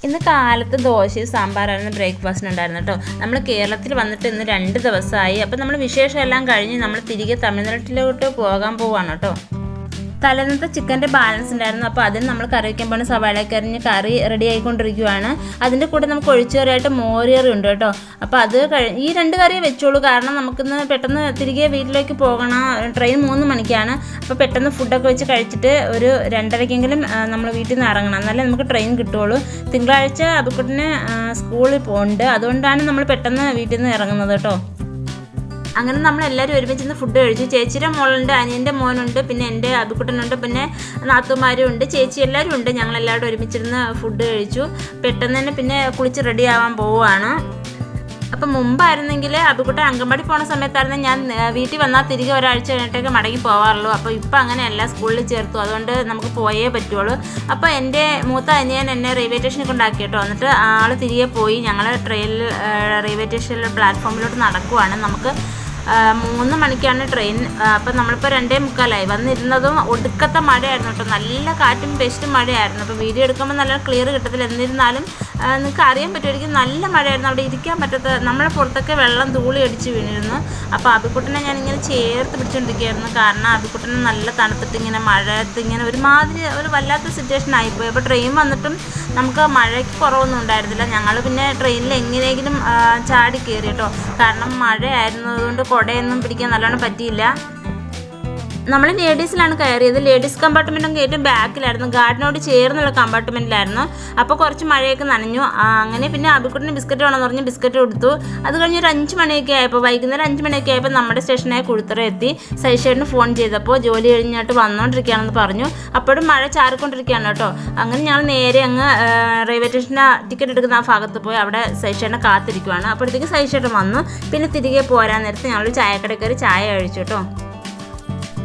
ഇന്ന് കാലത്ത് ദോശയും സാമ്പാറായിരുന്നു ബ്രേക്ക്ഫാസ്റ്റിനുണ്ടായിരുന്നു കേട്ടോ. നമ്മൾ കേരളത്തിൽ വന്നിട്ട് ഇന്ന് 2 ദിവസമായി. അപ്പോൾ നമ്മൾ വിശേഷം എല്ലാം കഴിഞ്ഞ് നമ്മൾ തിരികെ തമിഴ്നാട്ടിലോട്ട് പോകാൻ പോവാണ് കേട്ടോ. തലേന്നത്തെ ചിക്കൻ്റെ ബാലൻസ് ഉണ്ടായിരുന്നു. അപ്പോൾ അതിന് നമ്മൾ കറി വയ്ക്കാൻ പോകുന്ന സവാളയൊക്കെ അരിഞ്ഞ് കറി റെഡി ആയിക്കൊണ്ടിരിക്കുകയാണ്. അതിൻ്റെ കൂടെ നമുക്ക് ഒഴിച്ചുകറിയായിട്ട് മോരുകറി ഉണ്ട് കേട്ടോ. അപ്പോൾ അത് ഈ 2 കറിയേ വെച്ചോളൂ, കാരണം നമുക്കിന്ന് പെട്ടെന്ന് തിരികെ വീട്ടിലേക്ക് പോകണം. ട്രെയിൻ 3 മണിക്കാണ്. അപ്പോൾ പെട്ടെന്ന് ഫുഡൊക്കെ വെച്ച് കഴിച്ചിട്ട് ഒരു 2:30-ക്കെങ്കിലും നമ്മൾ വീട്ടിൽ നിന്ന് ഇറങ്ങണം, എന്നാലേ നമുക്ക് ട്രെയിൻ കിട്ടുകയുള്ളൂ. തിങ്കളാഴ്ച അബിക്കുട്ടിന് സ്കൂളിൽ പോകുന്നുണ്ട്, അതുകൊണ്ടാണ് നമ്മൾ പെട്ടെന്ന് വീട്ടിൽ നിന്ന് ഇറങ്ങുന്നത് കേട്ടോ. അങ്ങനെ നമ്മളെല്ലാവരും ഒരുമിച്ചിരുന്ന് ഫുഡ് കഴിച്ചു. ചേച്ചിയുടെ മോളുണ്ട്, അനിയൻ്റെ മോനുണ്ട്, പിന്നെ എൻ്റെ അബിക്കുട്ടനുണ്ട്, പിന്നെ നാത്തുമാരും ഉണ്ട്, ചേച്ചി എല്ലാവരും ഉണ്ട്. ഞങ്ങളെല്ലാവരും ഒരുമിച്ചിരുന്ന് ഫുഡ് കഴിച്ചു. പെട്ടെന്ന് തന്നെ പിന്നെ കുളിച്ച് റെഡി ആവാൻ പോവുകയാണ്. അപ്പം മുമ്പായിരുന്നെങ്കിൽ അബിക്കുട്ടൻ അംഗൻവാടി പോണ സമയത്തായിരുന്നു ഞാൻ വീട്ടിൽ വന്നാൽ തിരികെ ഒരാഴ്ച കഴിഞ്ഞിട്ടൊക്കെ മടങ്ങി പോകാറുള്ളൂ. അപ്പോൾ ഇപ്പം അങ്ങനെയല്ല, സ്കൂളിൽ ചേർത്തു, അതുകൊണ്ട് നമുക്ക് പോയേ പറ്റുള്ളൂ. അപ്പോൾ എൻ്റെ മൂത്ത അനിയൻ എന്നെ റെയിൽവേ സ്റ്റേഷനിൽ കൊണ്ടാക്കി കേട്ടോ. എന്നിട്ട് ആൾ തിരികെ പോയി. ഞങ്ങൾ ട്രെയിനിൽ റെയിൽവേ സ്റ്റേഷനിൽ പ്ലാറ്റ്ഫോമിലോട്ട് നടക്കുവാണ്. നമുക്ക് 3 മണിക്കാണ് ട്രെയിൻ. അപ്പം നമ്മളിപ്പോൾ 2:45 വന്നിരുന്നതും ഒടുക്കത്തെ മഴയായിരുന്നു കേട്ടോ. നല്ല കാറ്റും പെസ്റ്റും മഴയായിരുന്നു. അപ്പോൾ വീഡിയോ എടുക്കുമ്പോൾ നല്ല ക്ലിയർ കിട്ടത്തില്ല. എന്നിരുന്നാലും നിങ്ങൾക്ക് അറിയാൻ പറ്റുമായിരിക്കും, നല്ല മഴയായിരുന്നു. അവിടെ ഇരിക്കാൻ പറ്റാത്ത, നമ്മളെ പുറത്തൊക്കെ വെള്ളം ധൂളി അടിച്ച് വീണിരുന്നു. അപ്പോൾ അബിക്കുട്ടനെ ഞാനിങ്ങനെ ചേർത്ത് പിടിച്ചുകൊണ്ടിരിക്കുകയായിരുന്നു, കാരണം അബിക്കുട്ടനെ നല്ല തണുത്തിട്ട് ഇങ്ങനെ മഴയത്ത് ഇങ്ങനെ ഒരുമാതിരി ഒരു വല്ലാത്ത സിറ്റുവേഷൻ ആയിപ്പോയി. അപ്പോൾ ട്രെയിൻ വന്നിട്ടും നമുക്ക് മഴയ്ക്ക് കുറവൊന്നും ഉണ്ടായിരുന്നില്ല. ഞങ്ങൾ പിന്നെ ട്രെയിനിൽ എങ്ങനെയെങ്കിലും ചാടി കയറി കേട്ടോ, കാരണം മഴയായിരുന്നതുകൊണ്ട് കുടയൊന്നും പിടിക്കാൻ നല്ലോണം പറ്റിയില്ല. നമ്മൾ ലേഡീസിലാണ് കയറിയത്. ലേഡീസ് കമ്പാർട്ട്മെൻറ്റും ഏറ്റവും ബാക്കിലായിരുന്നു, ഗാർഡിനോട് ചേർന്നുള്ള കമ്പാർട്ട്മെൻറ്റിലായിരുന്നു. അപ്പോൾ കുറച്ച് മഴയൊക്കെ നനഞ്ഞു. അങ്ങനെ പിന്നെ അബിക്കുട്ടിന് ബിസ്ക്കറ്റ് വേണമെന്ന് പറഞ്ഞ് ബിസ്ക്കറ്റ് കൊടുത്തു. അത് കഴിഞ്ഞ് ഒരു 5 മണിയൊക്കെ ആയപ്പോൾ, വൈകുന്നേരം 5 മണിയൊക്കെ ആയപ്പോൾ നമ്മുടെ സ്റ്റേഷനായ കുഴുത്തറ എത്തി. സൈഷേടിന് ഫോൺ ചെയ്തപ്പോൾ ജോലി കഴിഞ്ഞിട്ട് വന്നുകൊണ്ടിരിക്കുകയാണെന്ന് പറഞ്ഞു. അപ്പോഴും മഴ ചാറിക്കൊണ്ടിരിക്കുകയാണ് കേട്ടോ. അങ്ങനെ ഞങ്ങൾ നേരെ അങ്ങ് റെയിൽവേ സ്റ്റേഷൻ്റെ ടിക്കറ്റ് എടുക്കുന്ന ആ ഭാഗത്ത് പോയി അവിടെ സൈഷേടിനെ കാത്തിരിക്കുകയാണ്. അപ്പോഴത്തേക്ക് സൈഷേട്ടൻ വന്നു. പിന്നെ തിരികെ പോരാൻ നേരത്ത് ഞങ്ങൾ ചായക്കടയിൽ കയറി ചായ കഴിച്ചു കേട്ടോ.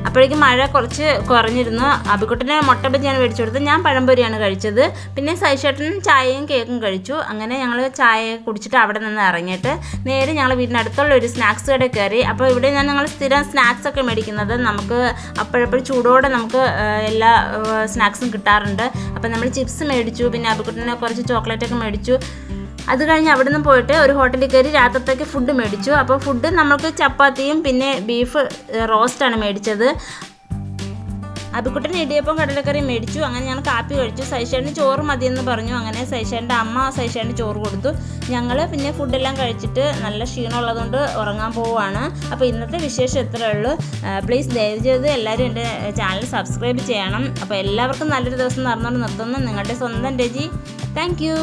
അപ്പോഴേക്കും മഴ കുറച്ച് കുറഞ്ഞിരുന്നു. അബിക്കുട്ടനെ മുട്ട ബജിയാണ് മേടിച്ചു കൊടുത്തത്, ഞാൻ പഴംപൊരിയാണ് കഴിച്ചത്. പിന്നെ സൈഷേട്ടൻ ചായയും കേക്കും കഴിച്ചു. അങ്ങനെ ഞങ്ങൾ ചായ കുടിച്ചിട്ട് അവിടെ നിന്ന് ഇറങ്ങിയിട്ട് നേരെ ഞങ്ങൾ വീടിനടുത്തുള്ള ഒരു സ്നാക്സ് കടയിൽ കയറി. അപ്പോൾ ഇവിടെ ഞങ്ങൾ സ്ഥിരം സ്നാക്സൊക്കെ മേടിക്കുന്നത്, നമുക്ക് അപ്പോഴപ്പോഴും ചൂടോടെ നമുക്ക് എല്ലാ സ്നാക്സും കിട്ടാറുണ്ട്. അപ്പോൾ നമ്മൾ ചിപ്സ് മേടിച്ചു, പിന്നെ അബിക്കുട്ടനെ കുറച്ച് ചോക്ലേറ്റൊക്കെ മേടിച്ചു. അത് കഴിഞ്ഞ് അവിടെ നിന്ന് പോയിട്ട് ഒരു ഹോട്ടലിൽ കയറി രാത്രിത്തേക്ക് ഫുഡ് മേടിച്ചു. അപ്പോൾ ഫുഡ് നമുക്ക് ചപ്പാത്തിയും പിന്നെ ബീഫ് റോസ്റ്റാണ് മേടിച്ചത്. അബിക്കുട്ടൻ ഇടിയപ്പം കടലക്കറി മേടിച്ചു. അങ്ങനെ ഞങ്ങൾ കാപ്പി കഴിച്ചു. സൈഷേടിന് ചോറ് മതിയെന്ന് പറഞ്ഞു. അങ്ങനെ സൈഷേടിൻ്റെ അമ്മ സൈഷേടിന് ചോറ് കൊടുത്തു. ഞങ്ങൾ പിന്നെ ഫുഡെല്ലാം കഴിച്ചിട്ട് നല്ല ക്ഷീണമുള്ളതുകൊണ്ട് ഉറങ്ങാൻ പോവുകയാണ്. അപ്പോൾ ഇന്നത്തെ വിശേഷം ഇത്രയേ ഉള്ളൂ. പ്ലീസ് ദയവ് ചെയ്ത് എല്ലാവരും എൻ്റെ ചാനൽ സബ്സ്ക്രൈബ് ചെയ്യണം. അപ്പോൾ എല്ലാവർക്കും നല്ലൊരു ദിവസം നടന്നുകൊണ്ട് നിർത്തുന്നു. നിങ്ങളുടെ സ്വന്തം രജി. Thank you.